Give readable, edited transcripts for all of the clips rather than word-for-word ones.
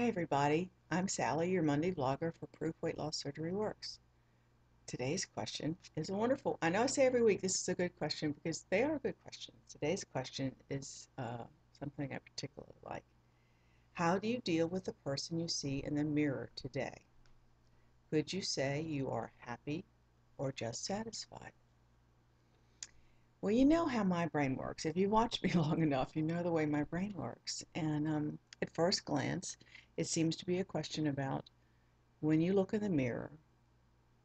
Hey everybody, I'm Sally, your Monday vlogger for Proof Weight Loss Surgery Works. Today's question is a wonderful, I know I say every week this is a good question because they are good questions. Today's question is something I particularly like. How do you deal with the person you see in the mirror today? Would you say you are happy or just satisfied? Well, you know how my brain works. If you watch me long enough, you know the way my brain works. And at first glance, it seems to be a question about when you look in the mirror,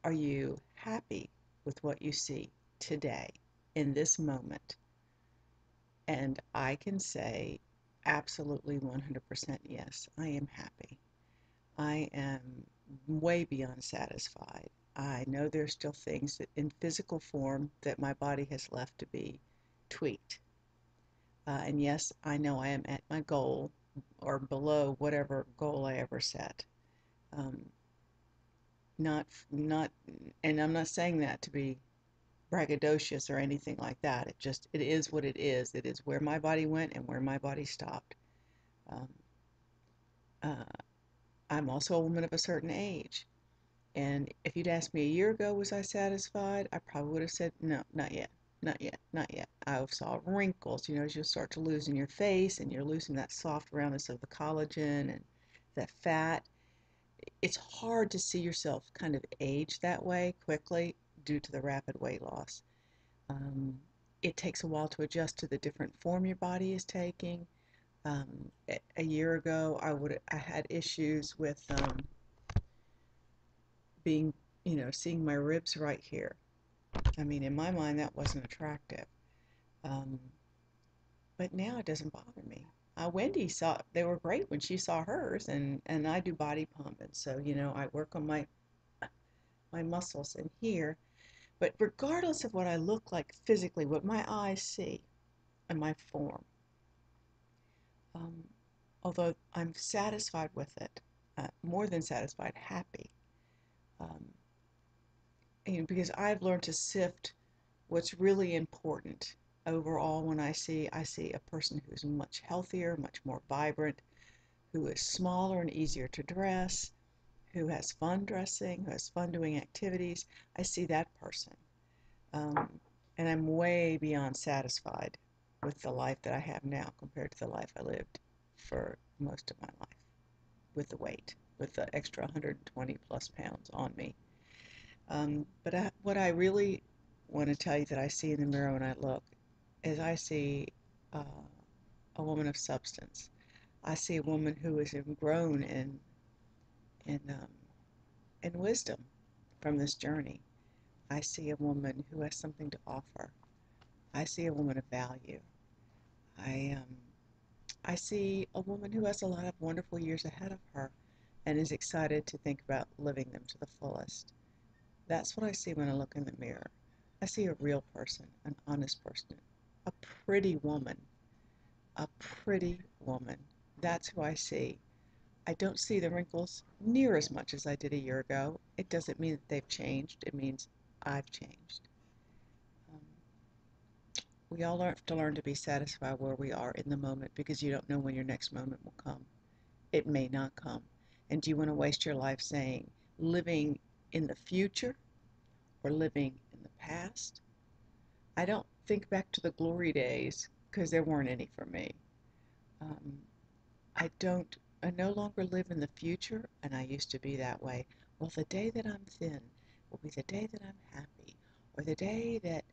are you happy with what you see today, in this moment? And I can say absolutely 100% yes, I am happy. I am way beyond satisfied. I know there's still things that in physical form that my body has left to be tweaked. And yes, I know I am at my goal or below whatever goal I ever set. Um, not, and I'm not saying that to be braggadocious or anything like that. It is what it is. It is where my body went and where my body stopped. Um, uh, I'm also a woman of a certain age. And if you'd asked me a year ago, was I satisfied? I probably would have said, no, not yet, not yet, not yet. I saw wrinkles, as you start to lose in your face and you're losing that soft roundness of the collagen and that fat. It's hard to see yourself kind of age that way quickly due to the rapid weight loss. Um, it takes a while to adjust to the different form your body is taking. A year ago, I had issues with being, seeing my ribs right here. I mean, in my mind, that wasn't attractive. Um, but now it doesn't bother me. Wendy saw they were great when she saw hers, and I do body pump, and so I work on my muscles in here. But regardless of what I look like physically, what my eyes see and my form, um, although I'm satisfied with it, more than satisfied, happy, um, because I've learned to sift what's really important overall. When I see a person who's much healthier, much more vibrant, who is smaller and easier to dress, who has fun dressing, who has fun doing activities. I see that person, um, and I'm way beyond satisfied with the life that I have now compared to the life I lived for most of my life, with the weight, with the extra 120 plus pounds on me. What I really want to tell you that I see in the mirror when I look is I see uh, a woman of substance. I see a woman who is grown in in wisdom from this journey. I see a woman who has something to offer. I see a woman of value. I um, I see a woman who has a lot of wonderful years ahead of her and is excited to think about living them to the fullest. That's what I see when I look in the mirror. I see a real person, an honest person, a pretty woman, a pretty woman. That's who I see. I don't see the wrinkles near as much as I did a year ago. It doesn't mean that they've changed. It means I've changed. Um, we all have to learn to be satisfied where we are in the moment because you don't know when your next moment will come. It may not come. And do you want to waste your life saying, living in the future or living in the past? I don't think back to the glory days because there weren't any for me. Um, I don't, I no longer live in the future, and I used to be that way. Well, the day that I'm thin will be the day that I'm happy, or the day that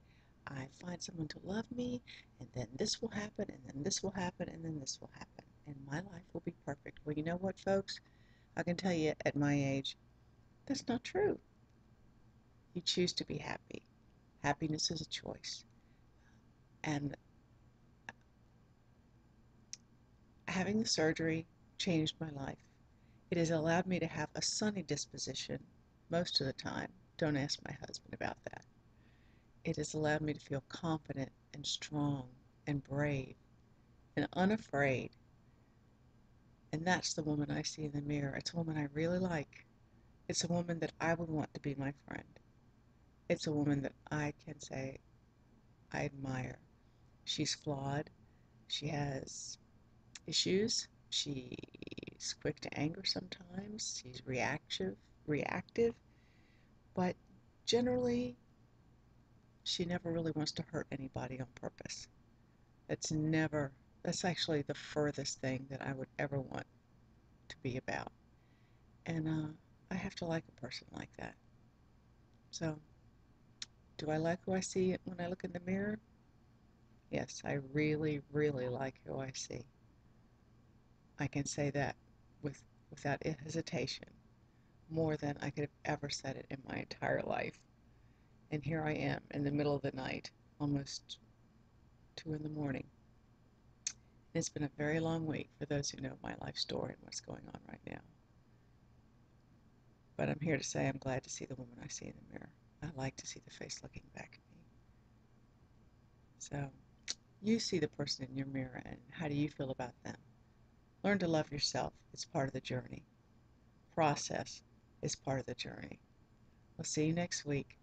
I find someone to love me, and then this will happen, and then this will happen, and then this will happen, and my life will be perfect. Well, you know what, folks? I can tell you at my age, that's not true. You choose to be happy. Happiness is a choice. And having the surgery changed my life. It has allowed me to have a sunny disposition most of the time. Don't ask my husband about that. It has allowed me to feel confident and strong and brave and unafraid. And that's the woman I see in the mirror. It's a woman I really like. It's a woman that I would want to be my friend. It's a woman that I can say I admire. She's flawed. She has issues. She's She's quick to anger sometimes. She's reactive, but generally she never really wants to hurt anybody on purpose. That's never, that's actually the furthest thing that I would ever want to be about. And I have to like a person like that. So, do I like who I see when I look in the mirror? Yes, I really, really like who I see. I can say that with without hesitation, more than I could have ever said it in my entire life. And here I am in the middle of the night, almost 2 in the morning. And it's been a very long week for those who know my life story and what's going on right now. But I'm here to say I'm glad to see the woman I see in the mirror. I like to see the face looking back at me. So, you see the person in your mirror, and how do you feel about them? Learn to love yourself. It's part of the journey. Process is part of the journey. We'll see you next week.